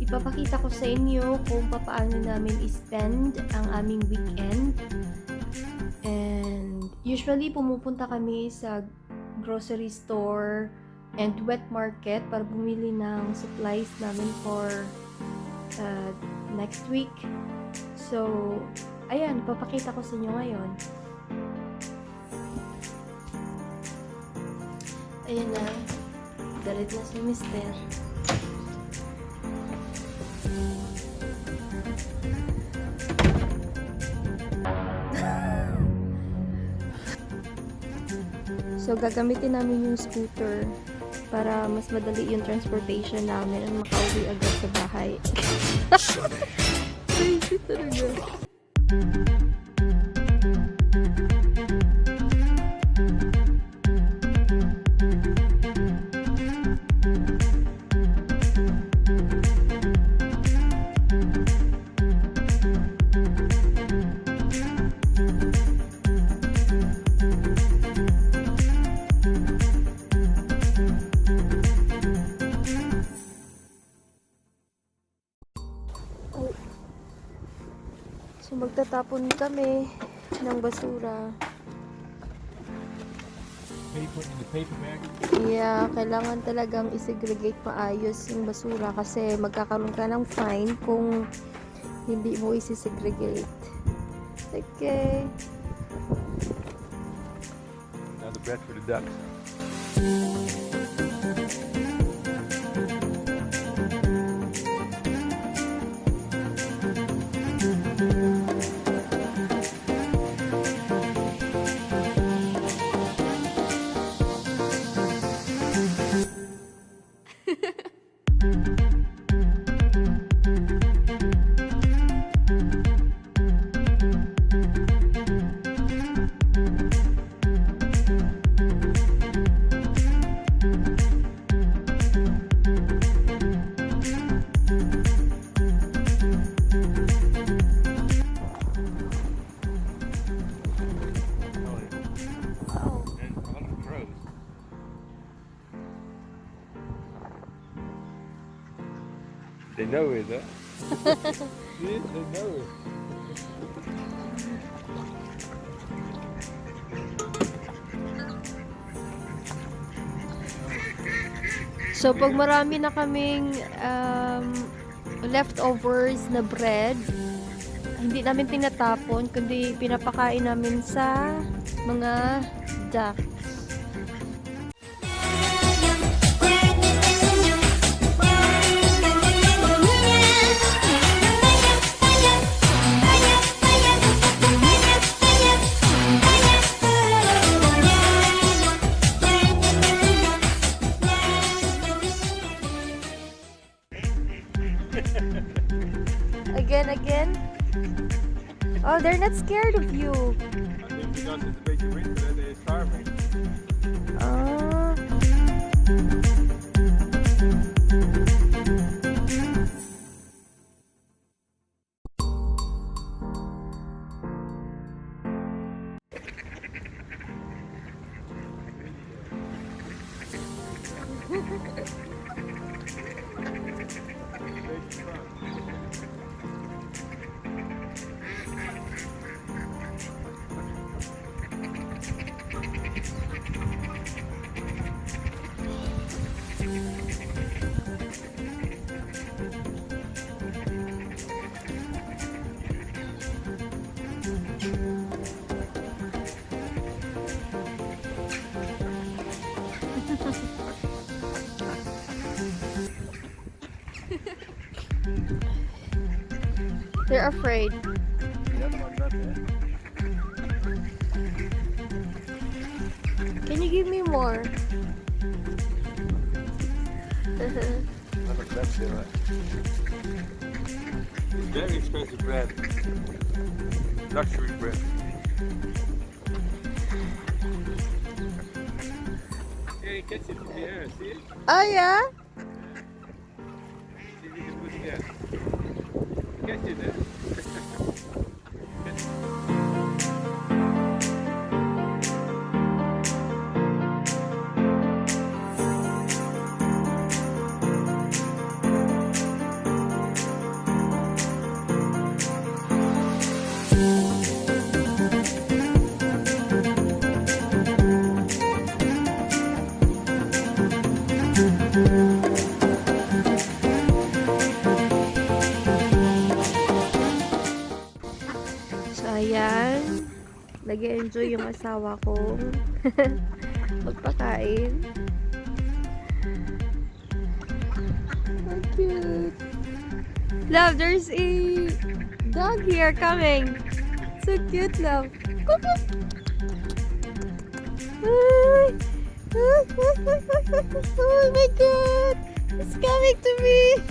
ipapakita ko sa inyo kung paano namin i-spend ang aming weekend. And usually pumupunta kami sa grocery store and wet market para bumili ng supplies namin for next week. So, ayan, ipapakita ko sa inyo ngayon. Ayan na, galit na si Mister. So, gagamitin namin yung scooter para mas madali yung transportation namin at makauwi agad sa bahay. Crazy talaga. So, magtatapon kami ng basura. Yeah, kailangan talagang i-segregate maayos yung basura kasi magkakaroon ka ng fine kung hindi mo i-segregate. Okay. Now the bread for the ducks. They know it, huh? They know it. So, pag marami na kaming leftovers na bread, hindi namin tinatapon, kundi pinapakain namin sa mga ducks. Again? Oh, they're not scared of you. I think because it's a big winter, they're starving. Ah. They're afraid. Can you give me more? It's very expensive bread. Luxury bread. Yeah, you catch it in the air, see it? Oh, yeah? See if you can put it there. Catch it there. nag-enjoy yung asawa kong magpakain. So cute. Love, there's a dog here coming. So cute, love. Ay! Oh my god! It's coming to me!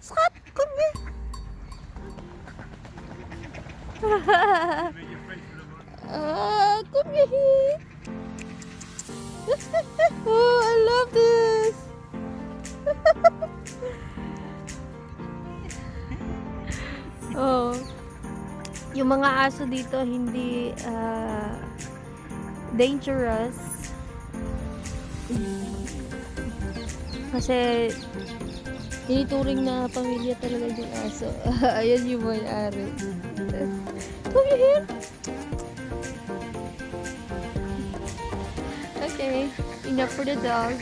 Scott, come here! Come here! Oh, I love this! Oh, yung mga aso dito hindi dangerous kasi tinituring na pamilya talaga yung aso. Ayan yung may-ari. Come here. Okay, enough for the dog.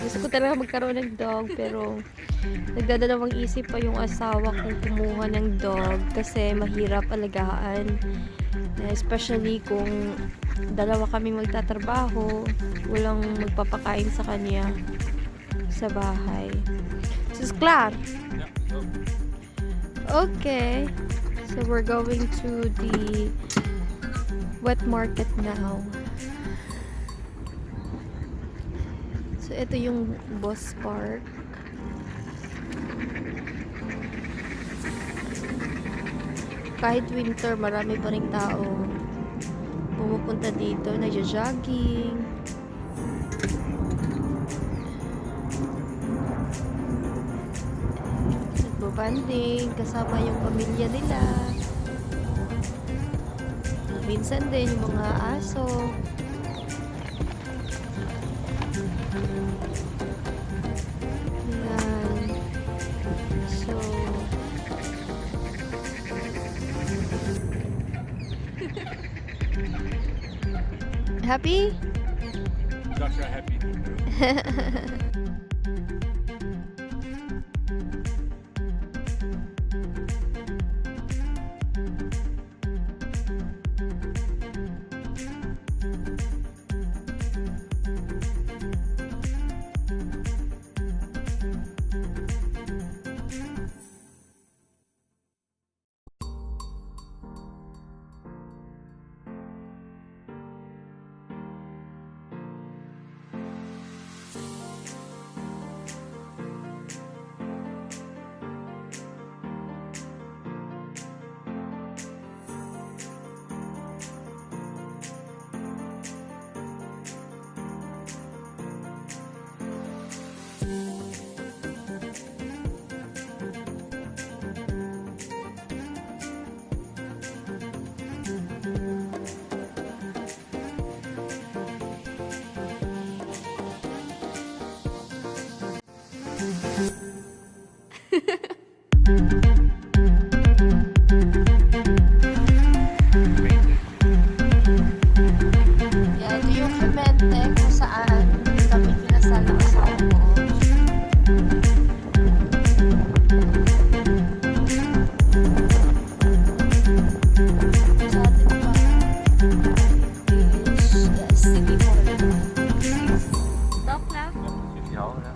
Gusto ko talaga magkaroon ng dog pero nagdadalawang isip pa yung asawa kung kumuha ng dog kasi mahirap alagaan. Especially kung dalawa kaming magtatrabaho, walang magpapakain sa kanya sa bahay. Sus, Clar? Okay. So, we're going to the wet market now. So, ito yung Boss Park. Kahit winter, marami pa ring tao pumupunta dito, nagja-jogging. Nagbabanding kasama yung pamilya nila. Minsan din yung mga aso. Ayan. So, happy? Joshua happy. Yeah, ito yung Clemente kung saan kami kinasal ng asawa ko. Sa atin pa is City Hall. Stop lang. Ja, ja.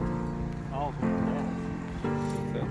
Oh, ja.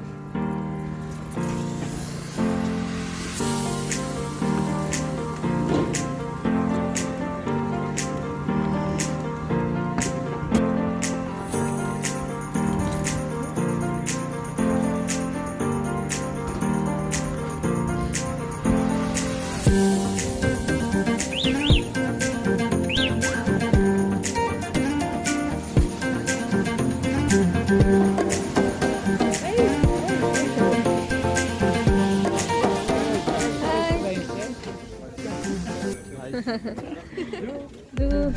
Do.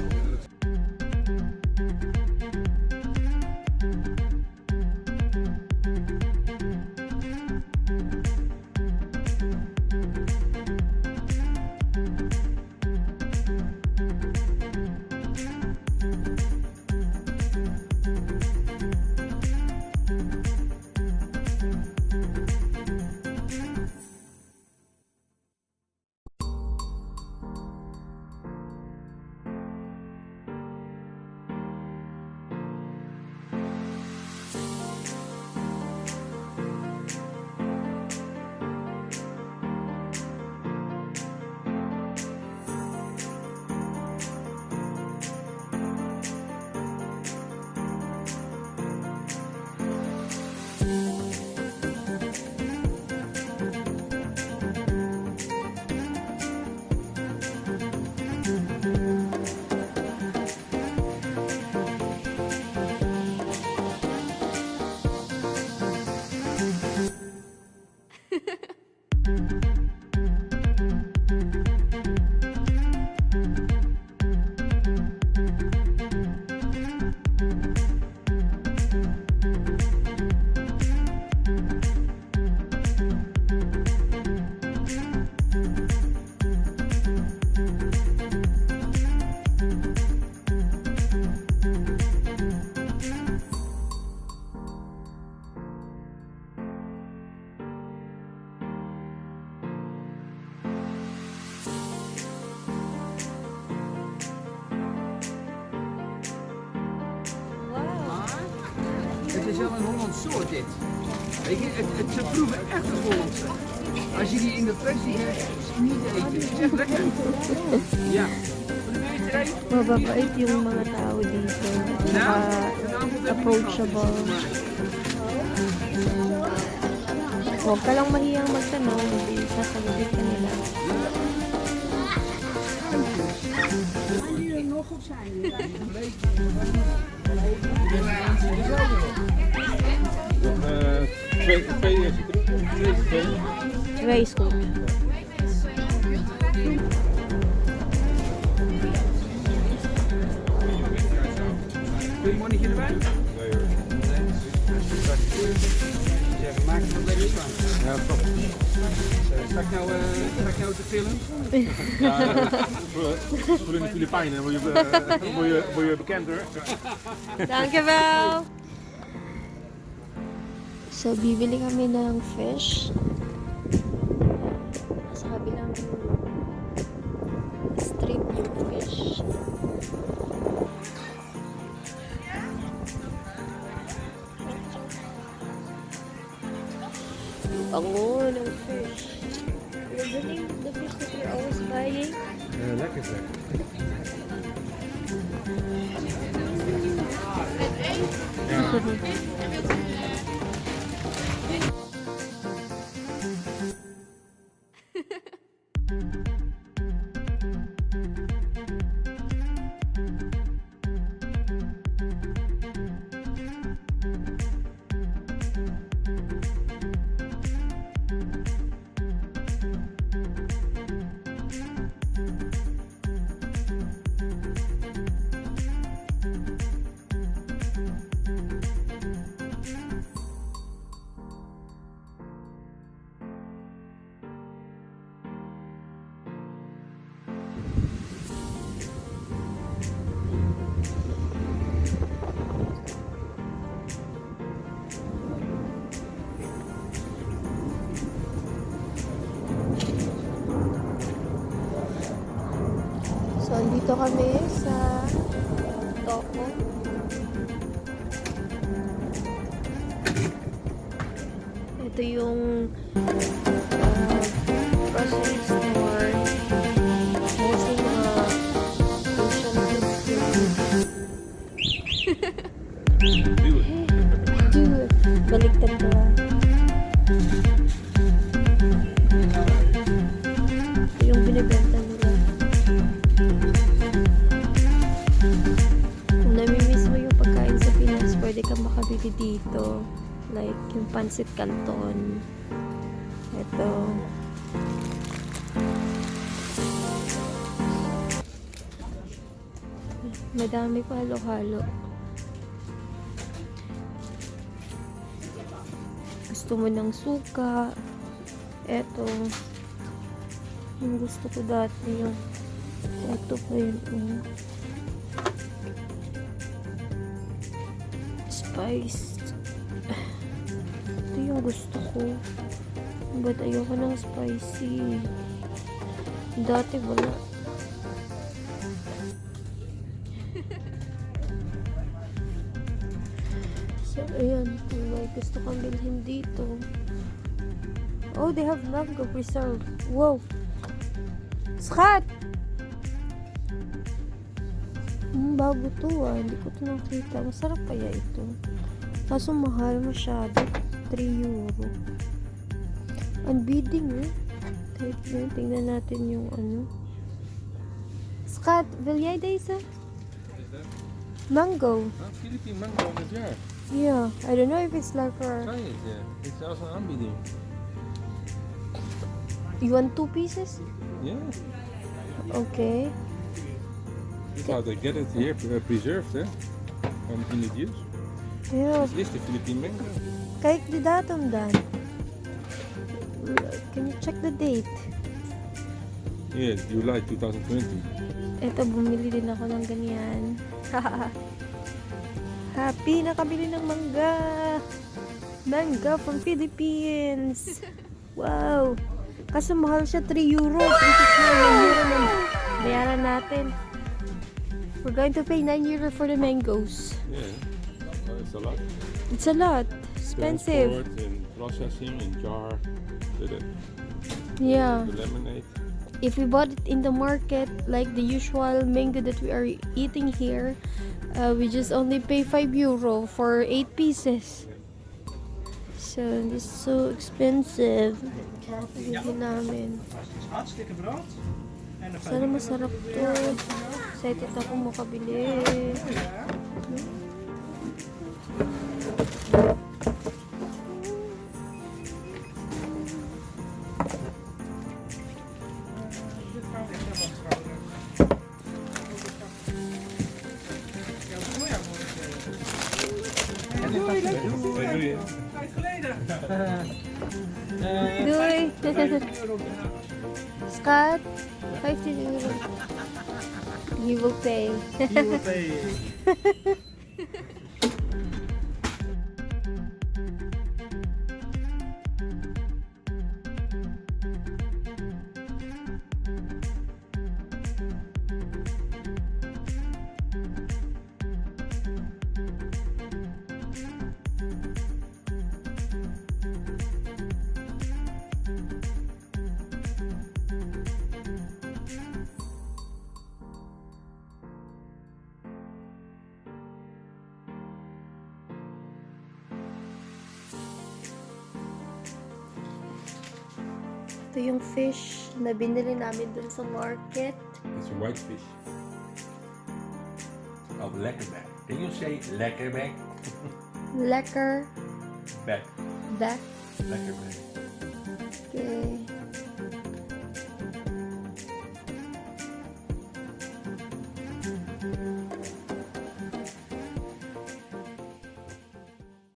Het is wel een Hollands soort dit. Weet je, ze proeven echt een Hollandse. Als je die in de versie hebt, niet eten. Het is echt lekker. Ja. Mababait yung mga tao dito. Approachable. Huwag ka lang mahiyang magtanong, hindi sasagutin ka nila. Twee citroen. Twee is goed. Wil je een mannetje erbij? Nee hoor. Zeg, maak het lekker van. Ja, top. Sta ik nou te filmen? Ja, voor in de Filipijnen word je bekend hoor. Dankjewel! So, bibili kami ng fish. Sa kabilang strip yung fish. Bango ng fish. You're getting the fish that you're always buying? Lekker zeg. So, andito kami sa Toko. Ito yung grocery store. Mostly mga Asian food. Dude, baliktad ka. Ito yung binibenta nila. Kung namimiss mo yung pagkain sa Pinas, pwede kang makabili dito. Like yung pancit canton. Ito. Madami pa halo-halo. Gusto mo ng suka. Ito. Yung gusto ko dati yung ito pa yun. Spiced. Ito yung gusto ko. But ayoko ng spicy. Dati wala. So, ayan. Kung may gusto kang bilhin dito. Oh, they have mango preserve. Wow! Skat! Bago to ah. Hindi ko to nakita. Masarap kaya ito. Kaso mahal masyado. 3 euro. Ang bidding eh. Kahit yun, tingnan natin yung ano. Skat, wil jij deze? Mango. Philippine mango dit jaar. Yeah, I don't know if it's lekker. Kan je het? Ja. Dit is zelfs een aanbieding. You want 2 pieces? Yeah, Okay. that's how they get it here preserved, in the juice. Yeah. This is the Philippine mango. Kijk de datum dan. Can you check the date? Yes, July 2020. Ito, bumili din ako ng ganyan. Happy, nakabili ng mangga. Mangga from Philippines. Wow. Kaso mahal siya, 3 euro. 369 euro na bayaran natin. We're going to pay 9 euro for the mangoes. Yeah, it's a lot. It's a lot. Expensive. Transport and processing and jar. The Yeah. lemonade. If we bought it in the market, like the usual mango that we are eating here, we just only pay 5 euro for 8 pieces. So, this is so expensive. Bili namin. Hartstikke brood. En dan Sana masarap to. Excited ako makabili. Doei. Scott, 15 euro. He will pay. Ito yung fish na binili namin dun sa market. It's a white fish. Oh, lekkerbek. Can you say lekkerbek? Lekker Bek. back. Lekkerbek.